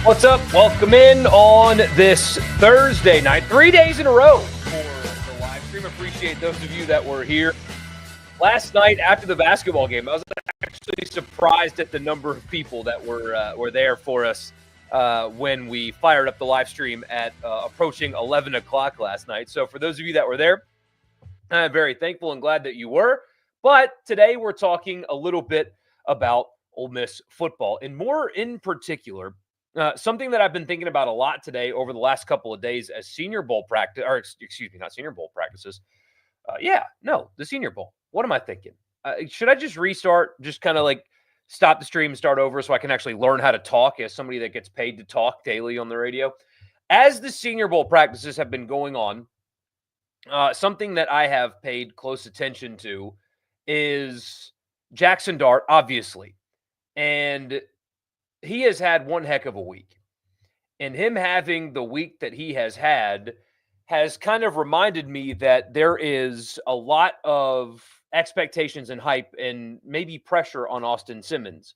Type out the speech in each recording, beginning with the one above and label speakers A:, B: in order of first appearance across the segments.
A: What's up? Welcome in on this Thursday night. 3 days in a row for the live stream. Appreciate those of you that were here last night after the basketball game. I was actually surprised at the number of people that were there for us when we fired up the live stream at approaching 11 o'clock last night. So for those of you that were there, I'm very thankful and glad that you were. But today we're talking a little bit about Ole Miss football, and more in particular, something that I've been thinking about a lot today over the last couple of days as Senior Bowl practice, or excuse me, not Senior Bowl practices. The Senior Bowl. What am I thinking? Should I just restart, just kind of like stop the stream and start over so I can actually learn how to talk as somebody that gets paid to talk daily on the radio? As the Senior Bowl practices have been going on, something that I have paid close attention to is Jaxson Dart, obviously. And he has had one heck of a week. And him having the week that he has had has kind of reminded me that there is a lot of expectations and hype and maybe pressure on Austin Simmons.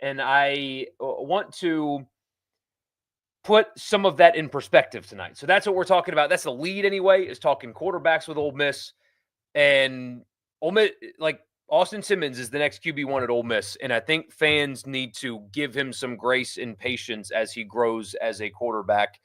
A: And I want to put some of that in perspective tonight. So that's what we're talking about. That's the lead anyway, is talking quarterbacks with Ole Miss. And Ole Miss, like, Austin Simmons is the next QB1 at Ole Miss, and I think fans need to give him some grace and patience as he grows as a quarterback.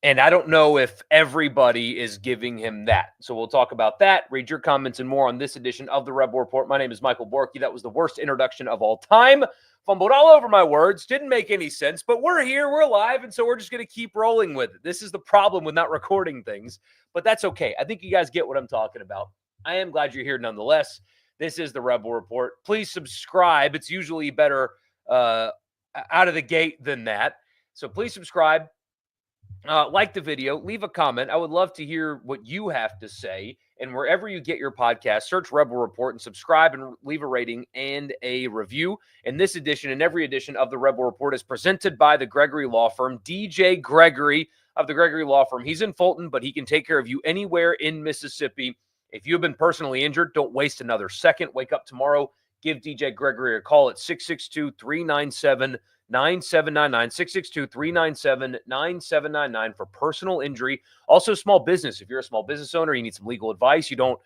A: And I don't know if everybody is giving him that. So we'll talk about that, read your comments and more on this edition of the Rebel Report. My name is Michael Borky. That was the worst introduction of all time. Fumbled all over my words. Didn't make any sense, but we're here. We're live, and so we're just going to keep rolling with it. This is the problem with not recording things, but that's okay. I think you guys get what I'm talking about. I am glad you're here nonetheless. This is the Rebel Report. Please subscribe. It's usually better out of the gate than that. So please subscribe, like the video, leave a comment. I would love to hear what you have to say. And wherever you get your podcast, search Rebel Report and subscribe and leave a rating and a review. And this edition and every edition of the Rebel Report is presented by the Gregory Law Firm, DJ Gregory of the Gregory Law Firm. He's in Fulton, but he can take care of you anywhere in Mississippi. If you've been personally injured, don't waste another second. Wake up tomorrow. Give DJ Gregory a call at 662-397-9799, 662-397-9799 for personal injury. Also, small business. If you're a small business owner, you need some legal advice. You don't,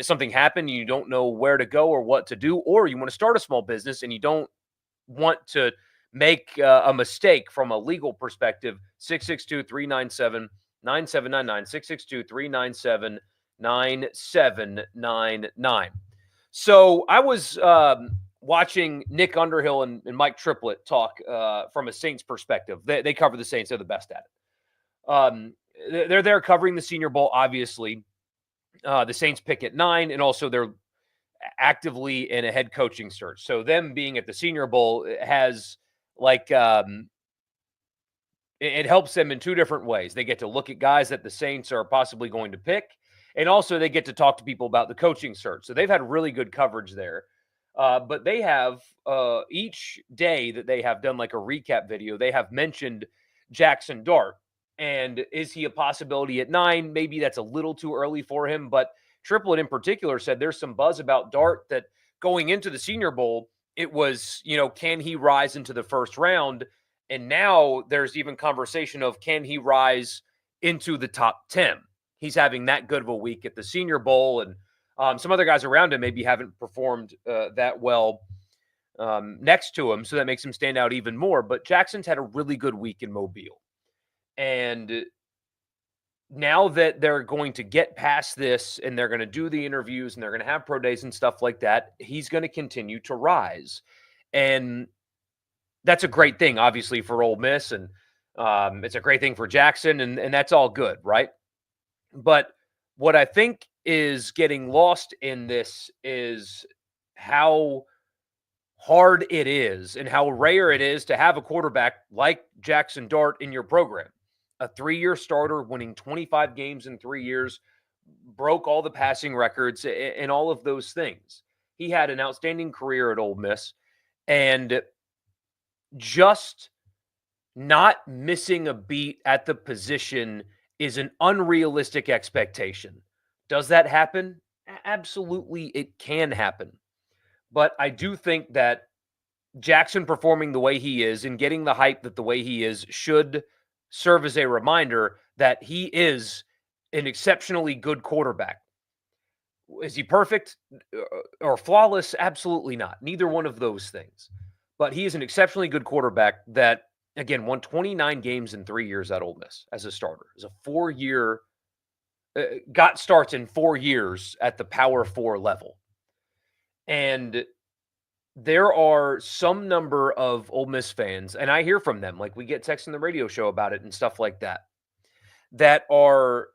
A: something happened, you don't know where to go or what to do, or you want to start a small business and you don't want to make a mistake from a legal perspective. 662-397-9799, 662-397-9799. 9799. So I was watching Nick Underhill and Mike Triplett talk from a Saints perspective. They cover the Saints. They're the best at it. They're there covering the Senior Bowl, obviously. The Saints pick at 9, and also they're actively in a head coaching search. So them being at the Senior Bowl has it helps them in two different ways. They get to look at guys that the Saints are possibly going to pick, and also they get to talk to people about the coaching search. So they've had really good coverage there. But they have, each day that they have done like a recap video, they have mentioned Jaxson Dart. And is he a possibility at 9? Maybe that's a little too early for him. But Triplett in particular said there's some buzz about Dart that going into the Senior Bowl, it was, can he rise into the first round? And now there's even conversation of, can he rise into the top 10? He's having that good of a week at the Senior Bowl, and some other guys around him maybe haven't performed that well next to him, so that makes him stand out even more. But Jackson's had a really good week in Mobile. And now that they're going to get past this and they're going to do the interviews and they're going to have pro days and stuff like that, he's going to continue to rise. And that's a great thing, obviously, for Ole Miss, and it's a great thing for Jaxson, and that's all good, right? But what I think is getting lost in this is how hard it is and how rare it is to have a quarterback like Jaxson Dart in your program. A 3-year starter, winning 25 games in 3 years, broke all the passing records and all of those things. He had an outstanding career at Ole Miss, and just not missing a beat at the position is an unrealistic expectation. Does that happen? Absolutely, it can happen. But I do think that Jaxson performing the way he is and getting the hype that the way he is should serve as a reminder that he is an exceptionally good quarterback. Is he perfect or flawless? Absolutely not. Neither one of those things. But he is an exceptionally good quarterback that, again, won 29 games in 3 years at Ole Miss as a starter. As a 4-year, got starts in 4 years at the Power 4 level. And there are some number of Ole Miss fans, and I hear from them, like we get texts in the radio show about it and stuff like that, that are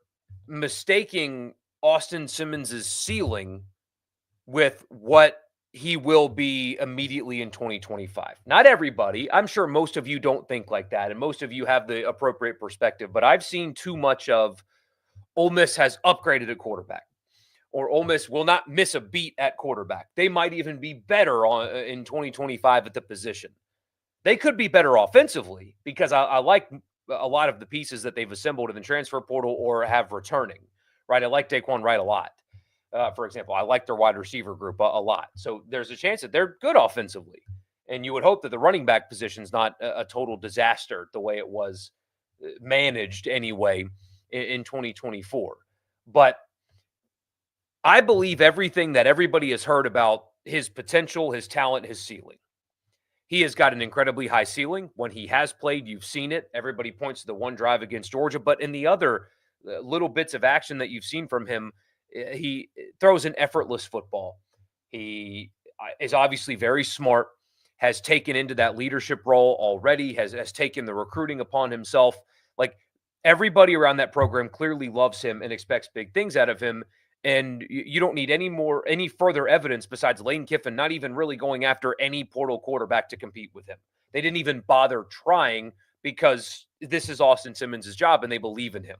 A: mistaking Austin Simmons' ceiling with what he will be immediately in 2025. Not everybody. I'm sure most of you don't think like that, and most of you have the appropriate perspective, but I've seen too much of Ole Miss has upgraded at quarterback, or Ole Miss will not miss a beat at quarterback. They might even be better in 2025 at the position. They could be better offensively because I like a lot of the pieces that they've assembled in the transfer portal or have returning, right? I like Daquan Wright a lot. For example, I like their wide receiver group a lot. So there's a chance that they're good offensively. And you would hope that the running back position is not a total disaster the way it was managed anyway in 2024. But I believe everything that everybody has heard about his potential, his talent, his ceiling. He has got an incredibly high ceiling. When he has played, you've seen it. Everybody points to the one drive against Georgia, but in the other little bits of action that you've seen from him, he throws an effortless football. He is obviously very smart, has taken into that leadership role already, has taken the recruiting upon himself. Like, everybody around that program clearly loves him and expects big things out of him. And you don't need any further evidence besides Lane Kiffin not even really going after any portal quarterback to compete with him. They didn't even bother trying because this is Austin Simmons' job and they believe in him.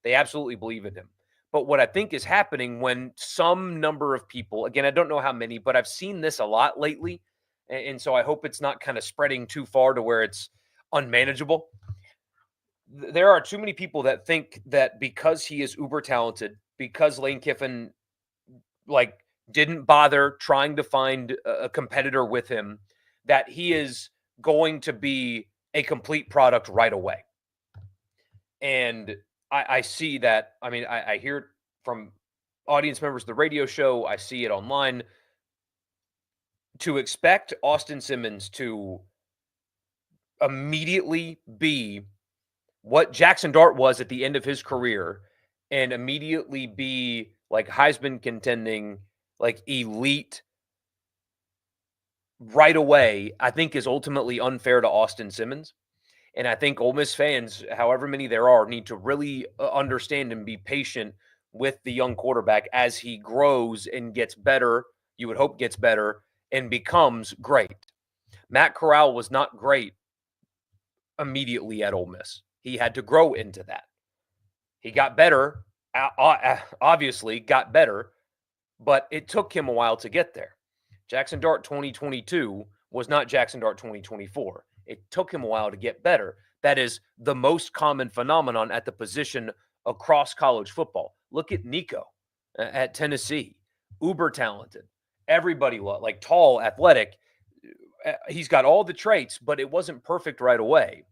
A: They absolutely believe in him. But what I think is happening when some number of people, again, I don't know how many, but I've seen this a lot lately. And so I hope it's not kind of spreading too far to where it's unmanageable. There are too many people that think that because he is uber talented, because Lane Kiffin didn't bother trying to find a competitor with him, that he is going to be a complete product right away. And I see that. I mean, I hear it from audience members of the radio show. I see it online. To expect Austin Simmons to immediately be what Jaxson Dart was at the end of his career and immediately be like Heisman contending, like elite right away, I think is ultimately unfair to Austin Simmons. And I think Ole Miss fans, however many there are, need to really understand and be patient with the young quarterback as he grows and gets better. You would hope gets better and becomes great. Matt Corral was not great immediately at Ole Miss. He had to grow into that. He got better, obviously got better, but it took him a while to get there. Jaxson Dart 2022 was not Jaxson Dart 2024. It took him a while to get better. That is the most common phenomenon at the position across college football. Look at Nico at Tennessee. Uber talented. Everybody like tall, athletic. He's got all the traits, but it wasn't perfect right away.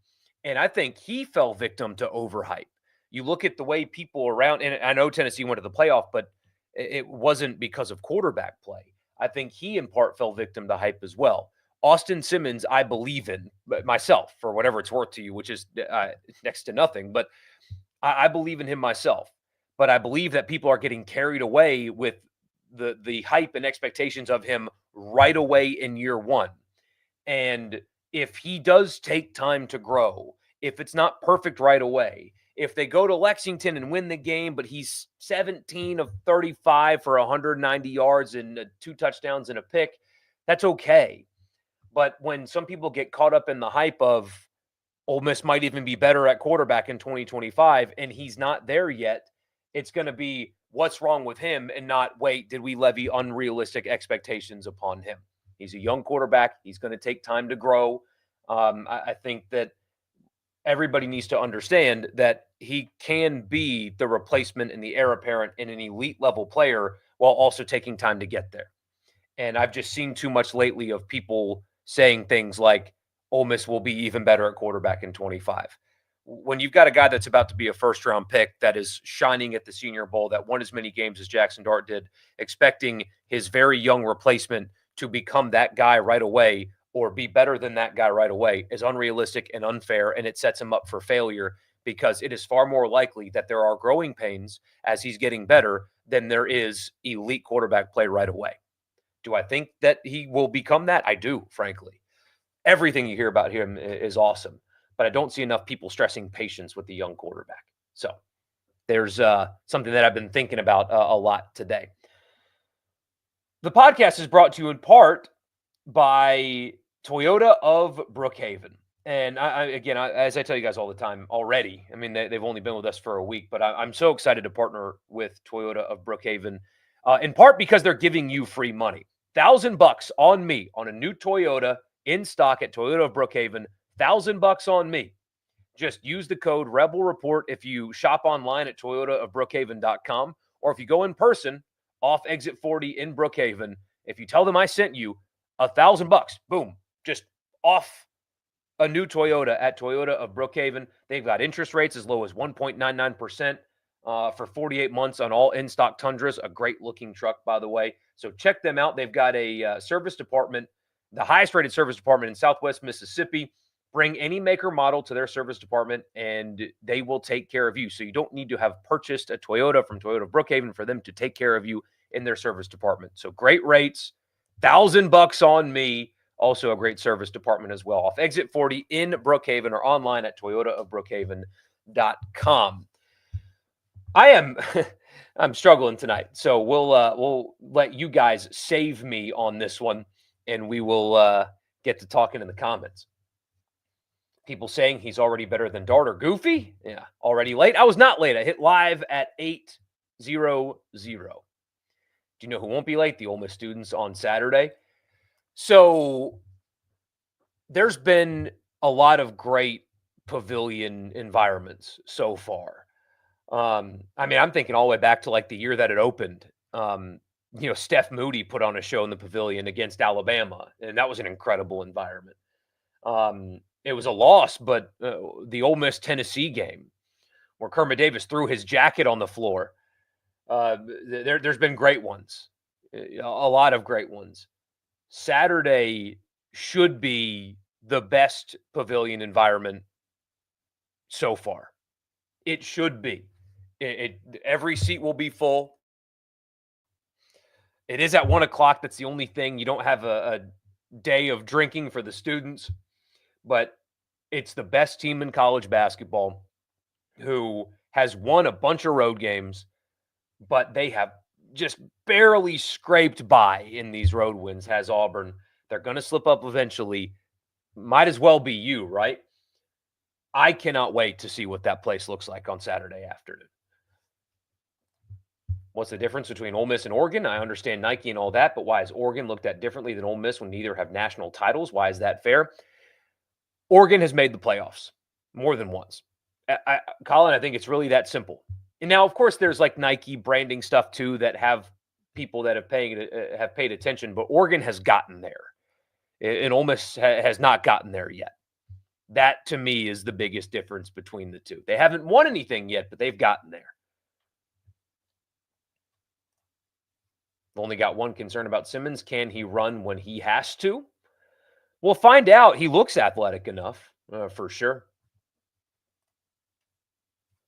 A: And I think he fell victim to overhype. You look at the way people around, and I know Tennessee went to the playoff, but it wasn't because of quarterback play. I think he in part fell victim to hype as well. Austin Simmons, I believe in myself, for whatever it's worth to you, which is next to nothing, but I believe in him myself. But I believe that people are getting carried away with the hype and expectations of him right away in year one. And if he does take time to grow, if it's not perfect right away, if they go to Lexington and win the game, but he's 17 of 35 for 190 yards and 2 touchdowns and a pick, that's okay. But when some people get caught up in the hype of Ole Miss might even be better at quarterback in 2025, and he's not there yet, it's going to be what's wrong with him and not, wait, did we levy unrealistic expectations upon him? He's a young quarterback. He's going to take time to grow. I think that everybody needs to understand that he can be the replacement and the heir apparent in an elite level player while also taking time to get there. And I've just seen too much lately of people saying things like Ole Miss will be even better at quarterback in 25. When you've got a guy that's about to be a first-round pick that is shining at the Senior Bowl, that won as many games as Jaxson Dart did, expecting his very young replacement to become that guy right away or be better than that guy right away is unrealistic and unfair, and it sets him up for failure because it is far more likely that there are growing pains as he's getting better than there is elite quarterback play right away. Do I think that he will become that? I do, frankly. Everything you hear about him is awesome, but I don't see enough people stressing patience with the young quarterback. So there's something that I've been thinking about a lot today. The podcast is brought to you in part by Toyota of Brookhaven. And again, as I tell you guys all the time already, I mean, they've only been with us for a week, but I'm so excited to partner with Toyota of Brookhaven, in part because they're giving you free money. $1,000 on me on a new Toyota in stock at Toyota of Brookhaven. $1,000 on me. Just use the code Rebel Report if you shop online at toyotaofbrookhaven.com, or if you go in person off exit 40 in Brookhaven. If you tell them I sent you, $1,000, boom, just off a new Toyota at Toyota of Brookhaven. They've got interest rates as low as 1.99% for 48 months on all in-stock Tundras. A great-looking truck, by the way. So check them out. They've got a service department, the highest-rated service department in Southwest Mississippi. Bring any maker model to their service department, and they will take care of you. So you don't need to have purchased a Toyota from Toyota of Brookhaven for them to take care of you in their service department. So great rates, $1,000 on me. Also a great service department as well. Off exit 40 in Brookhaven or online at toyotaofbrookhaven.com. I'm struggling tonight, so we'll let you guys save me on this one, and we will get to talking in the comments. People saying he's already better than Dart or Goofy. Yeah, already late. I was not late. I hit live at 8:00. Do you know who won't be late? The Ole Miss students on Saturday. So there's been a lot of great pavilion environments so far. I mean, I'm thinking all the way back to like the year that it opened. Steph Moody put on a show in the pavilion against Alabama, and that was an incredible environment. It was a loss, but the Ole Miss Tennessee game where Kermit Davis threw his jacket on the floor. There's been great ones, a lot of great ones. Saturday should be the best pavilion environment so far. It should be. Every seat will be full. It is at 1:00. That's the only thing. You don't have a day of drinking for the students, but it's the best team in college basketball who has won a bunch of road games, but they have just barely scraped by in these road wins, has Auburn. They're going to slip up eventually. Might as well be you, right? I cannot wait to see what that place looks like on Saturday afternoon. What's the difference between Ole Miss and Oregon? I understand Nike and all that, but why is Oregon looked at differently than Ole Miss when neither have national titles? Why is that fair? Oregon has made the playoffs more than once. Colin, I think it's really that simple. And now, of course, there's like Nike branding stuff too that have people that have paid attention, but Oregon has gotten there, and Ole Miss has not gotten there yet. That to me is the biggest difference between the two. They haven't won anything yet, but they've gotten there. Only got one concern about Simmons. Can he run when he has to? We'll find out. He looks athletic enough, for sure.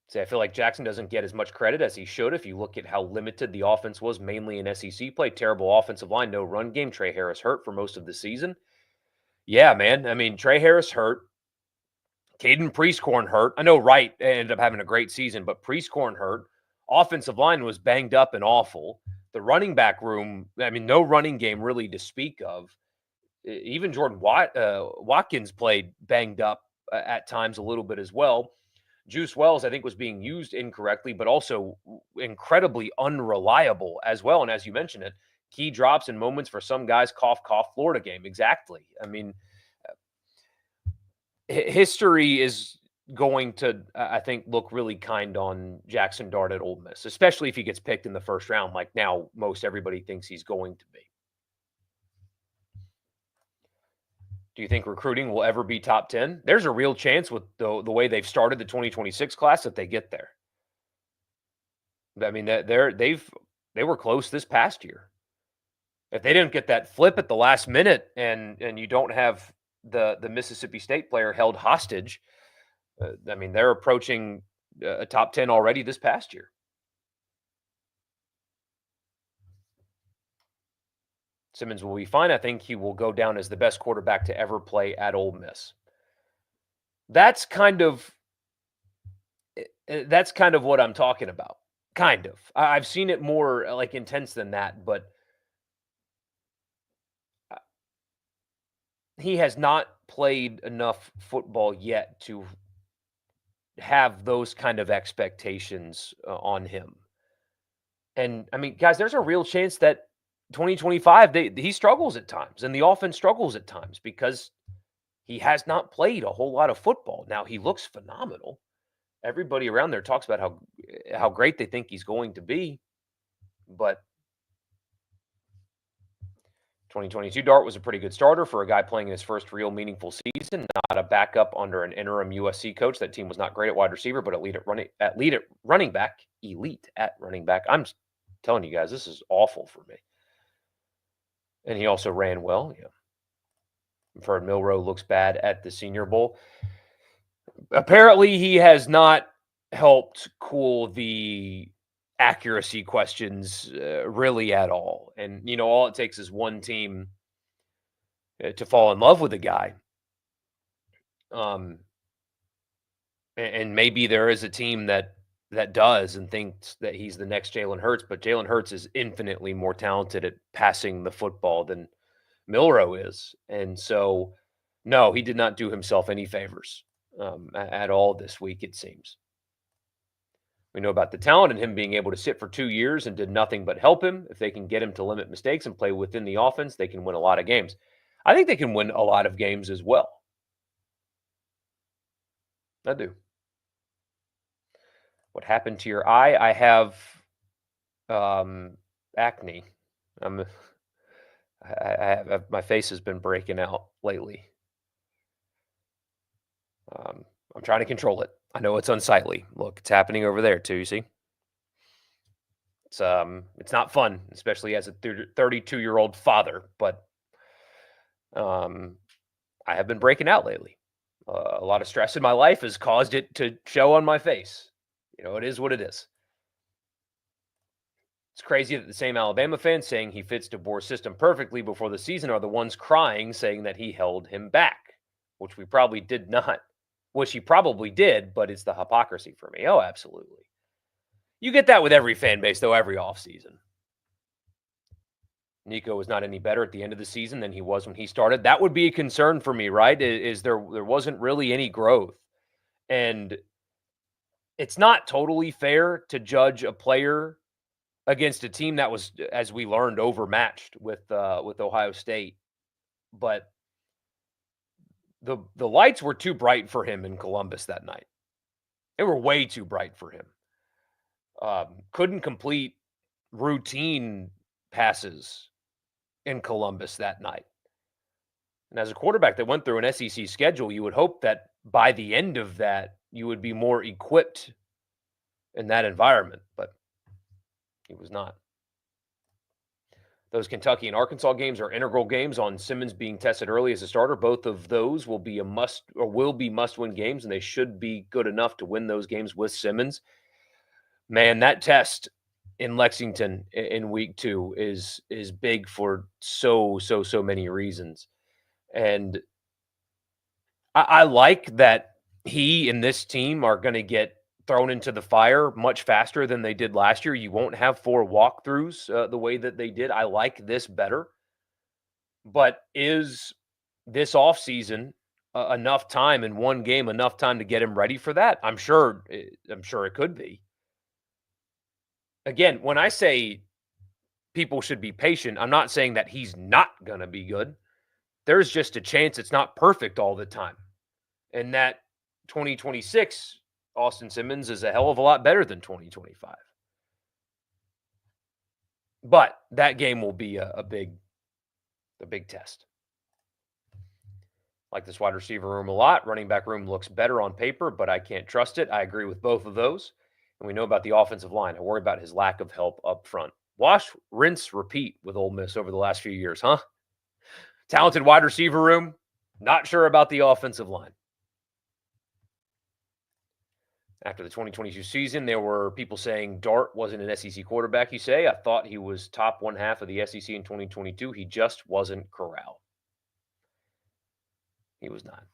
A: See, I feel like Jaxson doesn't get as much credit as he should if you look at how limited the offense was, mainly in SEC play. Terrible offensive line, no run game. Trey Harris hurt for most of the season. Yeah, man. I mean, Trey Harris hurt. Caden Priestcorn hurt. I know Wright ended up having a great season, but Priestcorn hurt. Offensive line was banged up and awful. The running back room, I mean, no running game really to speak of. Even Jordan Watkins played banged up at times a little bit as well. Juice Wells, I think, was being used incorrectly, but also incredibly unreliable as well. And as you mentioned it, key drops and moments for some guys, cough, Florida game. Exactly. I mean, history is going to, I think, look really kind on Jaxson Dart at Ole Miss, especially if he gets picked in the first round, like now most everybody thinks he's going to be. Do you think recruiting will ever be top 10? There's a real chance with the way they've started the 2026 class that they get there. I mean, they were close this past year. If they didn't get that flip at the last minute, and you don't have the Mississippi State player held hostage, I mean, they're approaching a top 10 already this past year. Simmons will be fine. I think he will go down as the best quarterback to ever play at Ole Miss. That's kind of what I'm talking about. Kind of. I've seen it more like intense than that, but he has not played enough football yet to have those kind of expectations on him. And I mean, guys, there's a real chance that 2025 he struggles at times, and the offense struggles at times because he has not played a whole lot of football. Now he looks phenomenal. Everybody around there talks about how great they think he's going to be, but 2022 Dart was a pretty good starter for a guy playing his first real meaningful season, not a backup under an interim USC coach. That team was not great at wide receiver, but elite at running back. I'm telling you guys, this is awful for me. And he also ran well. Yeah. I've heard Milroe looks bad at the Senior Bowl. Apparently, he has not helped cool the accuracy questions really at all. And, all it takes is one team to fall in love with a guy. And maybe there is a team that does and thinks that he's the next Jalen Hurts, but Jalen Hurts is infinitely more talented at passing the football than Milroe is. And so, no, he did not do himself any favors at all this week, it seems. We know about the talent and him being able to sit for 2 years and did nothing but help him. If they can get him to limit mistakes and play within the offense, they can win a lot of games. I think they can win a lot of games as well. I do. What happened to your eye? I have acne. My face has been breaking out lately. I'm trying to control it. I know it's unsightly. Look, it's happening over there too, you see? It's not fun, especially as a 32-year-old father, but I have been breaking out lately. A lot of stress in my life has caused it to show on my face. It is what it is. It's crazy that the same Alabama fans saying he fits DeBoer's system perfectly before the season are the ones crying, saying that he held him back, which we probably did not. Which he probably did, but it's the hypocrisy for me. Oh, absolutely. You get that with every fan base, though, every offseason. Nico was not any better at the end of the season than he was when he started. That would be a concern for me, right? Is there wasn't really any growth. And it's not totally fair to judge a player against a team that was, as we learned, overmatched with Ohio State. But the lights were too bright for him in Columbus that night. They were way too bright for him. Couldn't complete routine passes in Columbus that night. And as a quarterback that went through an SEC schedule, you would hope that by the end of that, you would be more equipped in that environment, but he was not. Those Kentucky and Arkansas games are integral games on Simmons being tested early as a starter. Both of those will be must-win games, and they should be good enough to win those games with Simmons. Man, that test in Lexington in week 2 is big for so many reasons. And I like that he and this team are going to get thrown into the fire much faster than they did last year. You won't have 4 walkthroughs the way that they did. I like this better. But is this offseason enough time in one game, enough time to get him ready for that? I'm sure it could be. Again, when I say people should be patient, I'm not saying that he's not going to be good. There's just a chance it's not perfect all the time. And that 2026 Austin Simmons is a hell of a lot better than 2025. But that game will be a big test. Like this wide receiver room a lot. Running back room looks better on paper, but I can't trust it. I agree with both of those. And we know about the offensive line. I worry about his lack of help up front. Wash, rinse, repeat with Ole Miss over the last few years, huh? Talented wide receiver room. Not sure about the offensive line. After the 2022 season, there were people saying Dart wasn't an SEC quarterback, you say. I thought he was top one half of the SEC in 2022. He just wasn't corral. He was not.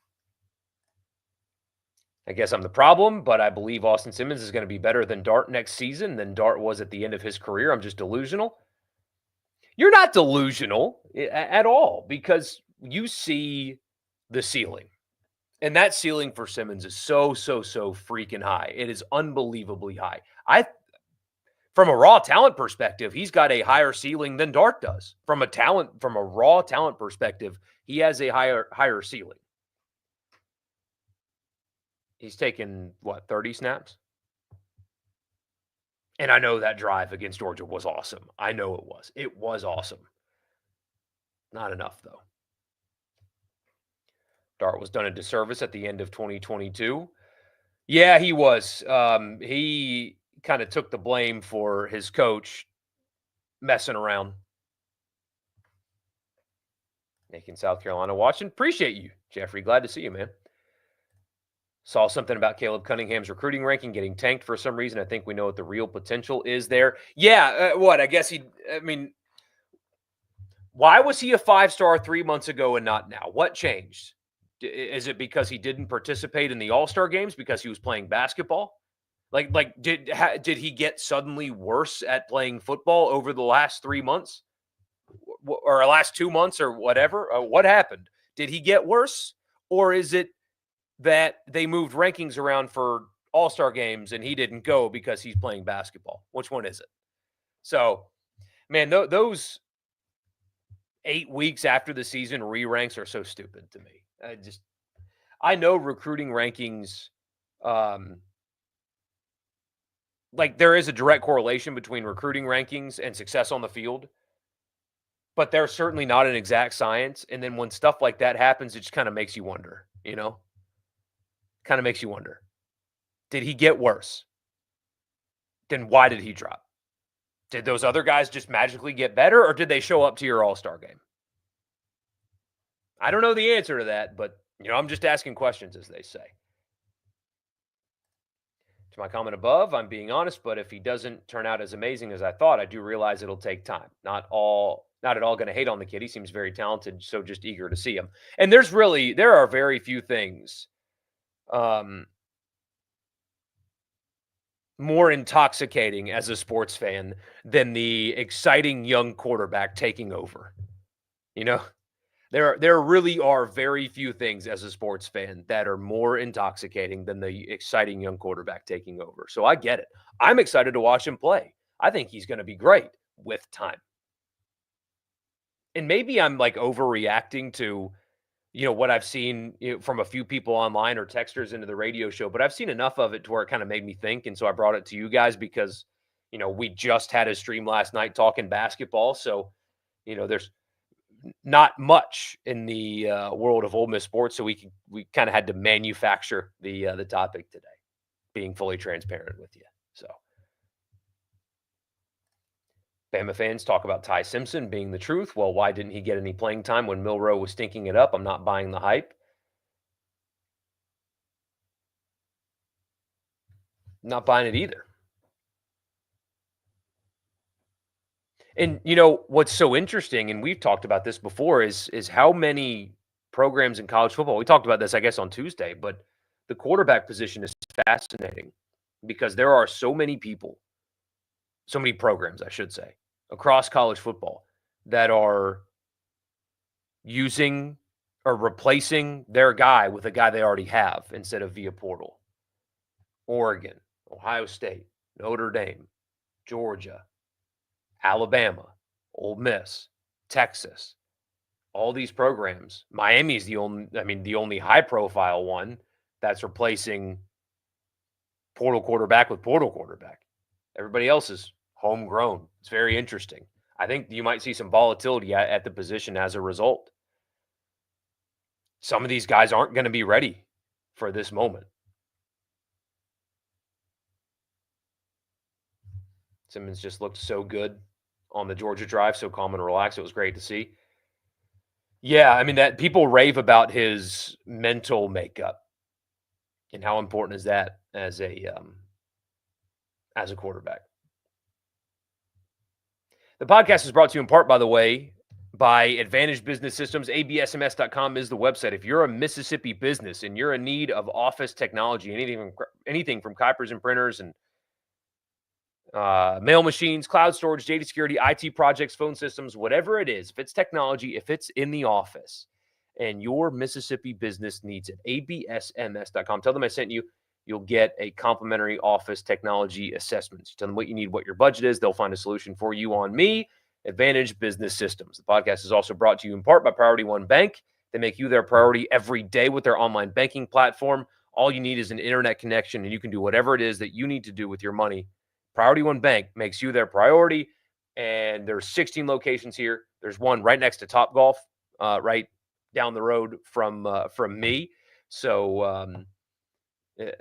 A: I guess I'm the problem, but I believe Austin Simmons is going to be better than Dart next season than Dart was at the end of his career. I'm just delusional. You're not delusional at all because you see the ceiling. And that ceiling for Simmons is so freaking high. It is unbelievably high. From a raw talent perspective, he's got a higher ceiling than Dart does. From a raw talent perspective, he has a higher ceiling. He's taken, 30 snaps? And I know that drive against Georgia was awesome. I know it was. It was awesome. Not enough, though. Dart was done a disservice at the end of 2022. Yeah, he was. He kind of took the blame for his coach messing around. Macon, South Carolina watching. Appreciate you, Jeffrey. Glad to see you, man. Saw something about Caleb Cunningham's recruiting ranking getting tanked for some reason. I think we know what the real potential is there. Yeah, I guess why was he a 5-star 3 months ago and not now? What changed? Is it because he didn't participate in the All-Star games because he was playing basketball? Did he get suddenly worse at playing football over the last 3 months or last 2 months or whatever? What happened? Did he get worse, or is it that they moved rankings around for All-Star games and he didn't go because he's playing basketball? Which one is it? So, man, those 8 weeks after the season re-ranks are so stupid to me. I know recruiting rankings, there is a direct correlation between recruiting rankings and success on the field, but they're certainly not an exact science. And then when stuff like that happens, it just kind of makes you wonder, Kind of makes you wonder. Did he get worse? Then why did he drop? Did those other guys just magically get better, or did they show up to your All-Star game? I don't know the answer to that, but, I'm just asking questions, as they say. To my comment above, I'm being honest, but if he doesn't turn out as amazing as I thought, I do realize it'll take time. Not at all going to hate on the kid. He seems very talented, so just eager to see him. And there are very few things more intoxicating as a sports fan than the exciting young quarterback taking over. There really are very few things as a sports fan that are more intoxicating than the exciting young quarterback taking over. So I get it. I'm excited to watch him play. I think he's going to be great with time. And maybe I'm overreacting to what I've seen from a few people online or texters into the radio show, but I've seen enough of it to where it kind of made me think. And so I brought it to you guys because, we just had a stream last night talking basketball. So, there's not much in the world of Ole Miss sports. So we kind of had to manufacture the topic today, being fully transparent with you. So Bama fans talk about Ty Simpson being the truth. Well, why didn't he get any playing time when Milroe was stinking it up? I'm not buying the hype. Not buying it either. And, what's so interesting, and we've talked about this before, is how many programs in college football, we talked about this, I guess, on Tuesday, but the quarterback position is fascinating because there are so many people, so many programs, I should say, across college football that are using or replacing their guy with a guy they already have instead of via portal. Oregon, Ohio State, Notre Dame, Georgia, Alabama, Ole Miss, Texas, all these programs. Miami's the only high-profile one that's replacing portal quarterback with portal quarterback. Everybody else is homegrown. It's very interesting. I think you might see some volatility at the position as a result. some of these guys aren't going to be ready for this moment. Simmons just looked so good on the Georgia drive, so calm and relaxed. It was great to see. Yeah, I mean, that people rave about his mental makeup and how important is that as a quarterback. The podcast is brought to you in part, by the way, by Advantage Business Systems. absms.com is the website. If you're a Mississippi business and you're in need of office technology, anything from Kuipers and printers and mail machines, cloud storage, data security, IT projects, phone systems, whatever it is, if it's technology, if it's in the office and your Mississippi business needs it, absms.com. Tell them I sent you. You'll get a complimentary office technology assessment. Tell them what you need, what your budget is. They'll find a solution for you on me, Advantage Business Systems. The podcast is also brought to you in part by Priority One Bank. They make you their priority every day with their online banking platform. All you need is an internet connection, and you can do whatever it is that you need to do with your money. Priority One Bank makes you their priority, and there's 16 locations here. There's one right next to Topgolf, right down the road from me. So,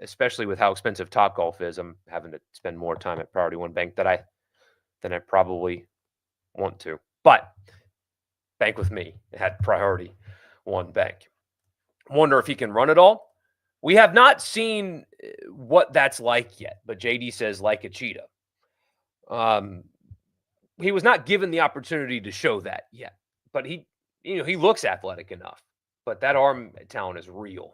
A: especially with how expensive Topgolf is, I'm having to spend more time at Priority One Bank than I probably want to. But bank with me at Priority One Bank. Wonder if he can run it all. We have not seen what that's like yet, but JD says like a cheetah. He was not given the opportunity to show that yet, but he looks athletic enough. But that arm talent is real.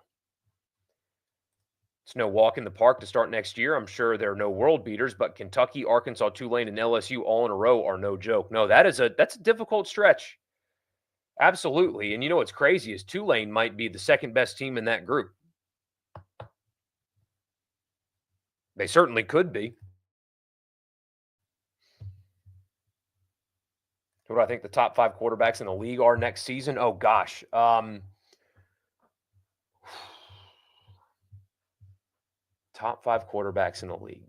A: It's no walk in the park to start next year. I'm sure there are no world beaters, but Kentucky, Arkansas, Tulane, and LSU all in a row are no joke. No, that's a difficult stretch. Absolutely. And you know what's crazy is Tulane might be the second best team in that group. They certainly could be. Who do I think the top 5 quarterbacks in the league are next season? Oh, gosh. Top 5 quarterbacks in the league.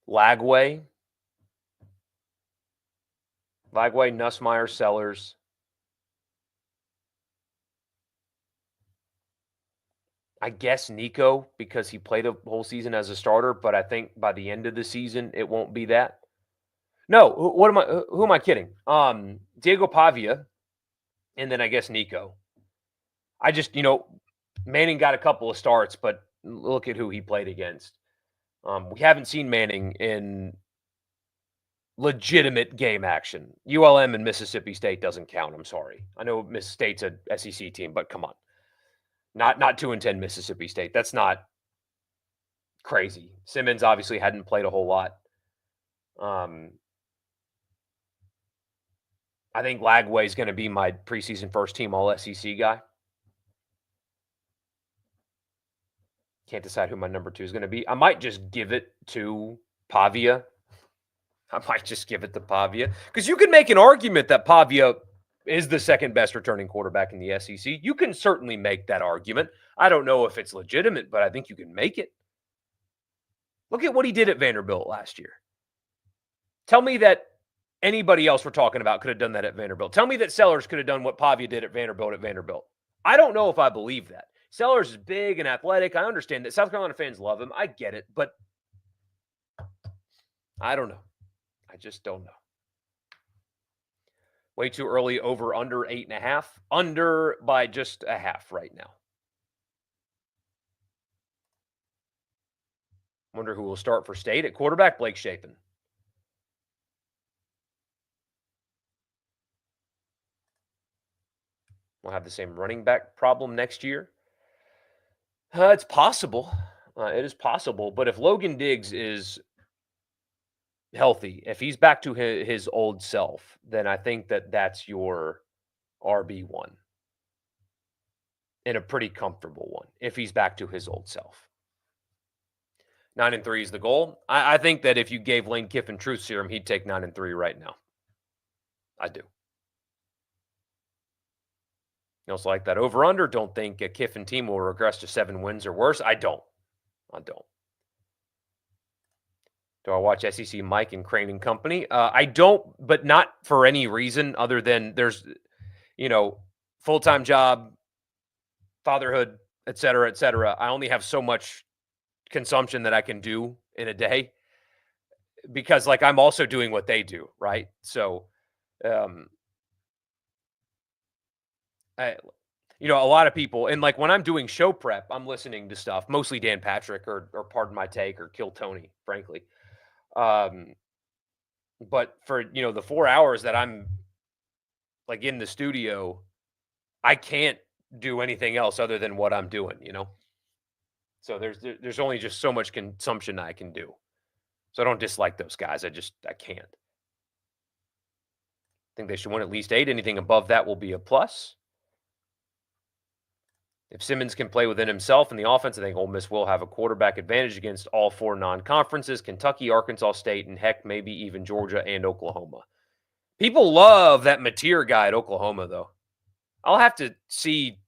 A: Lagway, Nussmeier, Sellers. I guess Nico, because he played a whole season as a starter, but I think by the end of the season, it won't be that. No, who am I kidding? Diego Pavia, and then I guess Nico. I just, Manning got a couple of starts, but look at who he played against. We haven't seen Manning in legitimate game action. ULM and Mississippi State doesn't count. I'm sorry. I know Miss State's a SEC team, but come on. Not 2-10 Mississippi State. That's not crazy. Simmons obviously hadn't played a whole lot. I think Lagway is going to be my preseason first team all SEC guy. Can't decide who my number 2 is going to be. I might just give it to Pavia. Because you can make an argument that Pavia is the second best returning quarterback in the SEC. You can certainly make that argument. I don't know if it's legitimate, but I think you can make it. Look at what he did at Vanderbilt last year. Tell me that anybody else we're talking about could have done that at Vanderbilt. Tell me that Sellers could have done what Pavia did at Vanderbilt. I don't know if I believe that. Sellers is big and athletic. I understand that South Carolina fans love him. I get it, but I don't know. I just don't know. Way too early, over under 8.5. Under by just a half right now. Wonder who will start for State at quarterback. Blake Shapen. We'll have the same running back problem next year. It's possible. It is possible. But if Logan Diggs is healthy, if he's back to his old self, then I think that's your RB1. And a pretty comfortable one, if he's back to his old self. 9-3 is the goal. I think that if you gave Lane Kiffin truth serum, he'd take 9-3 right now. I do. You also like that over-under. Don't think a Kiffin team will regress to 7 wins or worse. I don't. Do I watch SEC Mike and Crane and Company? I don't, but not for any reason other than there's, full-time job, fatherhood, et cetera, et cetera. I only have so much consumption that I can do in a day because like I'm also doing what they do, right? So, um, I, a lot of people, and like when I'm doing show prep, I'm listening to stuff, mostly Dan Patrick or Pardon My Take or Kill Tony, frankly. Um, but for the 4 hours that I'm like in the studio, I can't do anything else other than what I'm doing. So there's only just so much consumption I can do. So I don't dislike those guys. I can't. I think they should win at least 8. Anything above that will be a plus. If Simmons can play within himself in the offense, I think Ole Miss will have a quarterback advantage against all 4 non-conferences: Kentucky, Arkansas State, and heck, maybe even Georgia and Oklahoma. People love that Mateer guy at Oklahoma, though. I'll have to see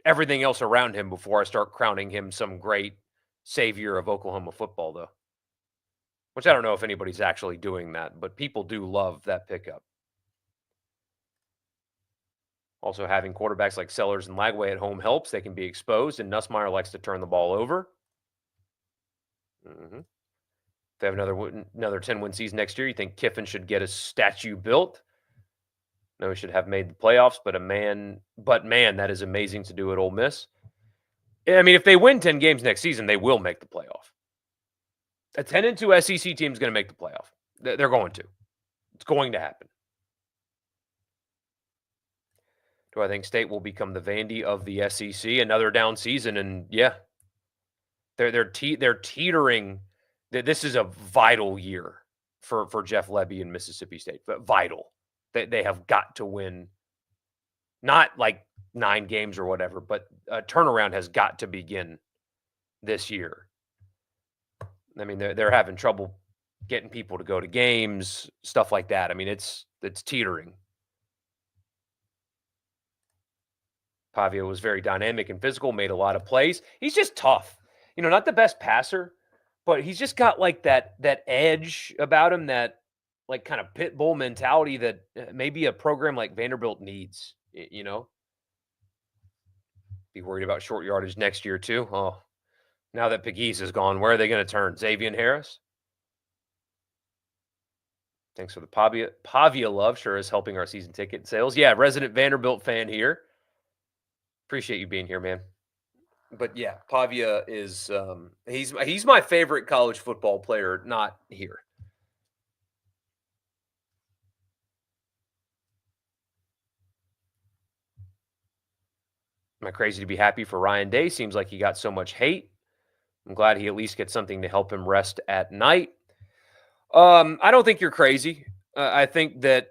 A: everything else around him before I start crowning him some great savior of Oklahoma football, though. Which I don't know if anybody's actually doing that, but people do love that pickup. Also, having quarterbacks like Sellers and Lagway at home helps. They can be exposed, and Nussmeier likes to turn the ball over. If they have another 10-win season next year, you think Kiffin should get a statue built? No, he should have made the playoffs, but man, that is amazing to do at Ole Miss. I mean, if they win 10 games next season, they will make the playoff. A 10-2 SEC team is going to make the playoff. They're going to. It's going to happen. Do I think State will become the Vandy of the SEC? Another down season, and yeah, they're teetering. This is a vital year for Jeff Lebby and Mississippi State. But vital. They have got to win. Not like 9 games or whatever, but a turnaround has got to begin this year. I mean, they're having trouble getting people to go to games, stuff like that. I mean, it's teetering. Pavia was very dynamic and physical, made a lot of plays. He's just tough. Not the best passer, but he's just got like that edge about him, that like kind of pit bull mentality that maybe a program like Vanderbilt needs, Be worried about short yardage next year too. Oh, now that Pegues is gone, where are they going to turn? Xavier Harris? Thanks for the Pavia love. Sure is helping our season ticket sales. Yeah, resident Vanderbilt fan here. Appreciate you being here, man. But yeah, Pavia is he's my favorite college football player, not here. Am I crazy to be happy for Ryan Day? Seems like he got so much hate. I'm glad he at least gets something to help him rest at night. I don't think you're crazy. I think that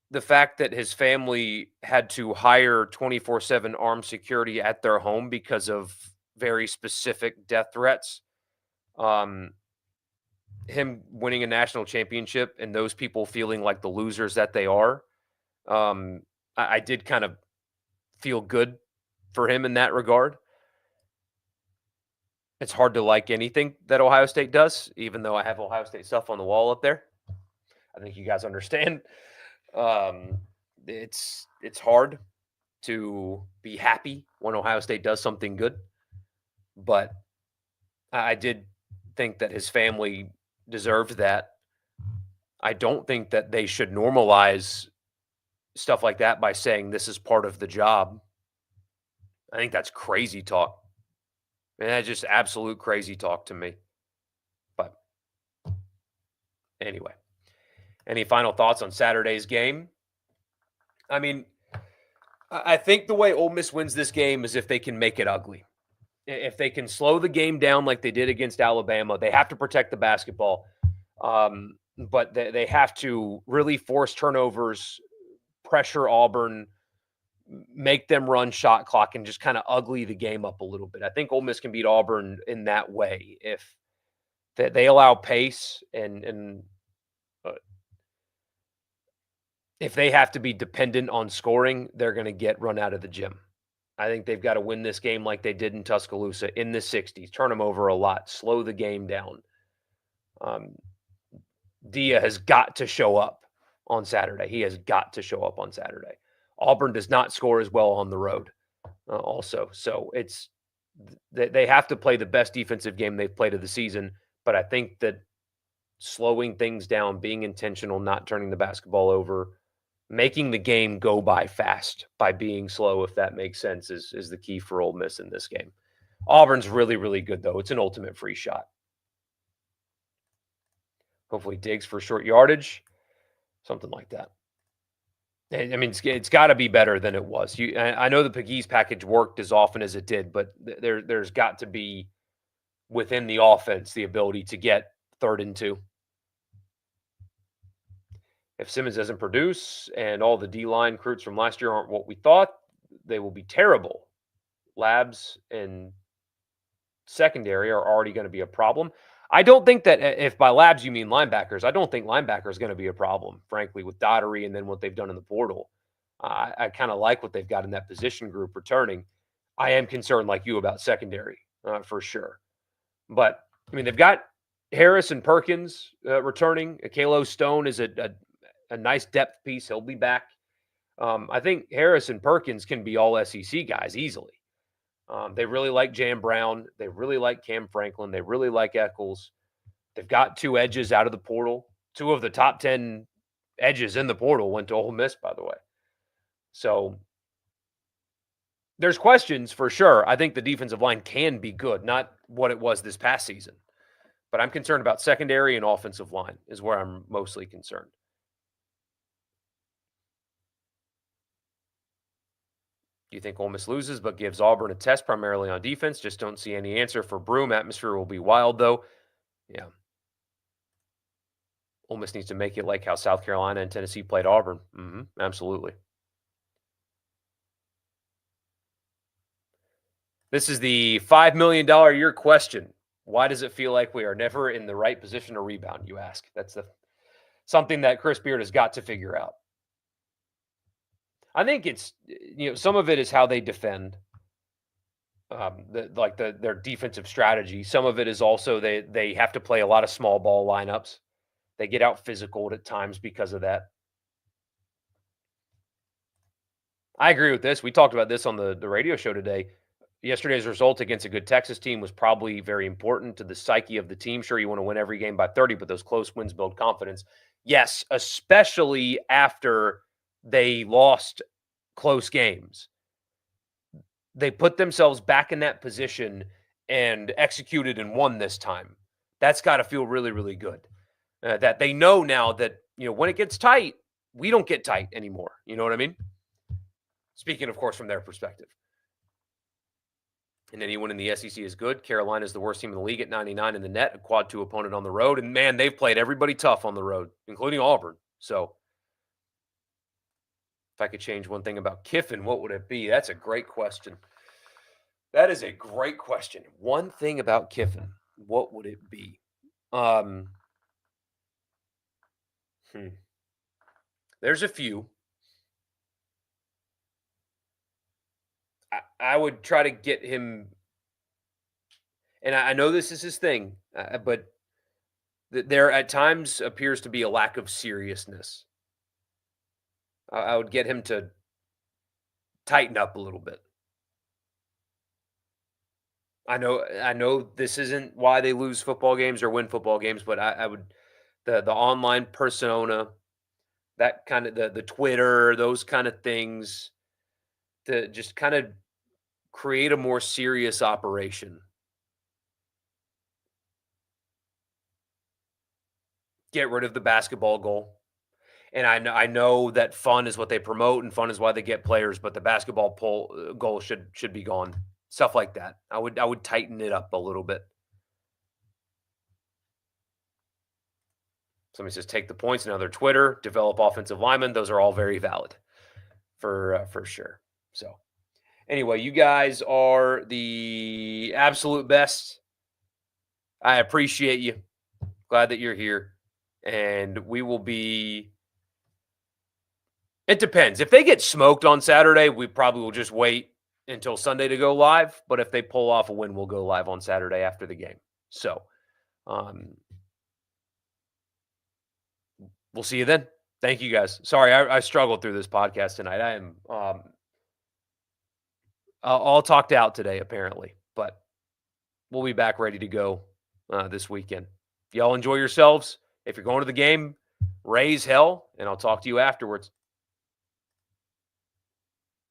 A: the fact that his family had to hire 24/7 armed security at their home because of very specific death threats, him winning a national championship and those people feeling like the losers that they are, I did kind of feel good for him in that regard. It's hard to like anything that Ohio State does, even though I have Ohio State stuff on the wall up there. I think you guys understand. It's hard to be happy when Ohio State does something good, but I did think that his family deserved that. I don't think that they should normalize stuff like that by saying this is part of the job. I think that's crazy talk. And that's just absolute crazy talk to me. But anyway, any final thoughts on Saturday's game? I mean, I think the way Ole Miss wins this game is if they can make it ugly. If they can slow the game down like they did against Alabama, they have to protect the basketball. But they have to really force turnovers, pressure Auburn, make them run shot clock, and just kind of ugly the game up a little bit. I think Ole Miss can beat Auburn in that way if they allow pace and if they have to be dependent on scoring, they're going to get run out of the gym. I think they've got to win this game like they did in Tuscaloosa in the 60s, turn them over a lot, slow the game down. Dia has got to show up on Saturday. He has got to show up on Saturday. Auburn does not score as well on the road also. So they have to play the best defensive game they've played of the season. But I think that slowing things down, being intentional, not turning the basketball over, making the game go by fast by being slow, if that makes sense, is the key for Ole Miss in this game. Auburn's really, really good, though. It's an ultimate free shot. Hopefully Diggs for short yardage, something like that. I mean, it's got to be better than it was. I know the Pegues package worked as often as it did, but there's got to be within the offense the ability to get 3rd and 2. If Simmons doesn't produce and all the D-line recruits from last year aren't what we thought, they will be terrible. Labs and secondary are already going to be a problem. I don't think that if by labs you mean linebackers, I don't think linebacker is going to be a problem, frankly, with Daugherty and then what they've done in the portal. I kind of like what they've got in that position group returning. I am concerned, like you, about secondary for sure. But, I mean, they've got Harris and Perkins returning. Akelo Stone is a nice depth piece. He'll be back. I think Harris and Perkins can be all SEC guys easily. They really like Jam Brown. They really like Cam Franklin. They really like Eccles. They've got 2 edges out of the portal. 2 of the top 10 edges in the portal went to Ole Miss, by the way. So there's questions for sure. I think the defensive line can be good, not what it was this past season. But I'm concerned about secondary and offensive line is where I'm mostly concerned. Do you think Ole Miss loses but gives Auburn a test primarily on defense? Just don't see any answer for Broom. Atmosphere will be wild, though. Yeah. Ole Miss needs to make it like how South Carolina and Tennessee played Auburn. Absolutely. This is the $5 million a year question. Why does it feel like we are never in the right position to rebound, you ask? That's something that Chris Beard has got to figure out. I think it's, some of it is how they defend, their defensive strategy. Some of it is also they have to play a lot of small ball lineups. They get out physical at times because of that. I agree with this. We talked about this on the radio show today. Yesterday's result against a good Texas team was probably very important to the psyche of the team. Sure, you want to win every game by 30, but those close wins build confidence. Yes, especially after they lost close games. They put themselves back in that position and executed and won this time. That's got to feel really, really good. That they know now that, when it gets tight, we don't get tight anymore. You know what I mean? Speaking, of course, from their perspective. And anyone in the SEC is good. Carolina is the worst team in the league at 99 in the net, a quad 2 opponent on the road. And, man, they've played everybody tough on the road, including Auburn. So if I could change one thing about Kiffin, what would it be? That's a great question. That is a great question. One thing about Kiffin, what would it be? There's a few. I would try to get him, and I know this is his thing, but there at times appears to be a lack of seriousness. I would get him to tighten up a little bit. I know this isn't why they lose football games or win football games, but I would the online persona, that kind of the Twitter, those kind of things, to just kind of create a more serious operation. Get rid of the basketball goal. And I know that fun is what they promote and fun is why they get players, but the basketball goal should be gone. Stuff like that. I would tighten it up a little bit. Somebody says take the points. Now they're Twitter, develop offensive linemen. Those are all very valid for sure. So anyway, you guys are the absolute best. I appreciate you. Glad that you're here. And we will be. It depends. If they get smoked on Saturday, we probably will just wait until Sunday to go live. But if they pull off a win, we'll go live on Saturday after the game. So we'll see you then. Thank you guys. Sorry, I struggled through this podcast tonight. I am all talked out today, apparently, but we'll be back ready to go this weekend. Y'all enjoy yourselves. If you're going to the game, raise hell, and I'll talk to you afterwards.